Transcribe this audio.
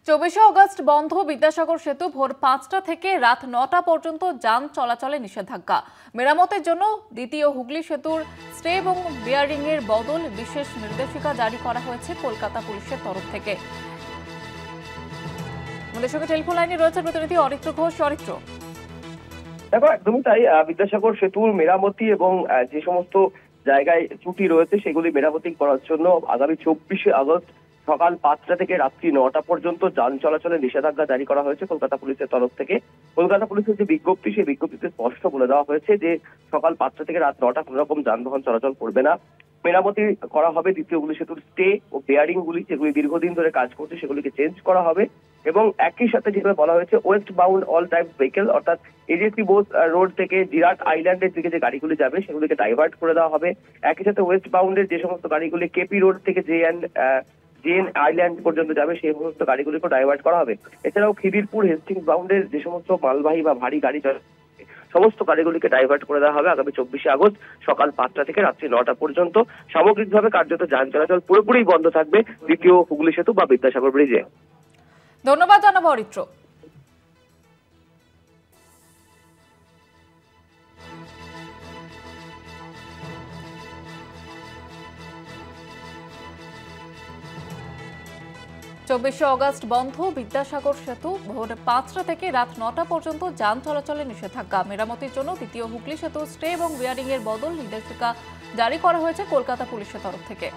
24শে August বন্ধ বিদ্যাসাগর সেতু ভোর 5টা থেকে রাত 9টা পর্যন্ত যান চলাচলে নিষেধাজ্ঞা। মেরামতের জন্য দ্বিতীয় হুগলি সেতুর স্টে এবং বিয়ারিং এর বদল বিশেষ নির্দেশিকা জারি করা হয়েছে কলকাতা পুলিশের তরফ থেকে। আমাদের সঙ্গে টেলিফোন লাইনে রয়েছে প্রতিনিধি অরিত্র ঘোষ। অরিত্র, দেখো একদমই তাই। বিদ্যাসাগর সেতুর মেরামতি এবং যে সমস্ত জায়গায় ত্রুটি রয়েছে সেগুলি মেরামতি করার জন্য আগামী 24শে আগস্ট সকাল 5টা থেকে রাত্রি 9টা পর্যন্ত যান চলাচলে নিষেধাজ্ঞা জারি করা হয়েছে কলকাতা পুলিশের তরফ থেকে। কলকাতা পুলিশের যে বিজ্ঞপ্তি, সেই বিজ্ঞপ্তিতে স্পষ্ট বলে দেওয়া হয়েছে যে সকাল 5টা থেকে রাত 9টা কোনো রকম যানবাহন চলাচল করবে না। মেরামতি করা হবে দ্বিতীয় হুগলি সেতুর স্টে ও বেয়ারিং গুলি, যেগুলি দীর্ঘদিন ধরে কাজ করছে সেগুলিকে চেঞ্জ করা হবে। এবং একই সাথে যেভাবে বলা হয়েছে West bound all type vehicle, অর্থাৎ এজেসি বোস রোড থেকে জিরাট আইল্যান্ডের দিকে যে গাড়িগুলি যাবে সেগুলিকে ডাইভার্ট করে দেওয়া হবে। একই সাথে ওয়েস্ট বাউন্ডের যে সমস্ত গাড়িগুলি কেপি রোড থেকে জেএন আইল্যান্ড পর্যন্ত যাবে সেই সমস্ত গাড়িগুলিকে ডাইভার্ট করা হবে। এছাড়াও খিদিরপুর হেস্টিংস বাউন্ডের যে সমস্ত মালবাহী বা ভারী গাড়ি সমস্ত গাড়িগুলিকে ডাইভার্ট করে দেওয়া হবে আগামী 24শে আগস্ট সকাল 5টা থেকে রাত্রি 9টা পর্যন্ত। সামগ্রিকভাবে কার্যত যান চলাচল পুরোপুরি বন্ধ থাকবে দ্বিতীয় হুগলি সেতু বা বিদ্যাসাগর ব্রিজে। ধন্যবাদ জানাবো অরিত্র। চব্বিশে অগস্ট বন্ধ বিদ্যাসাগর সেতু ভোর 5টা থেকে রাত 9টা পর্যন্ত যান চলাচলে নিষেধাজ্ঞা। মেরামতির জন্য দ্বিতীয় হুগলি সেতু স্টে এবং বিয়ারিং এর বদল নির্দেশিকা জারি করা হয়েছে কলকাতা পুলিশের তরফ থেকে।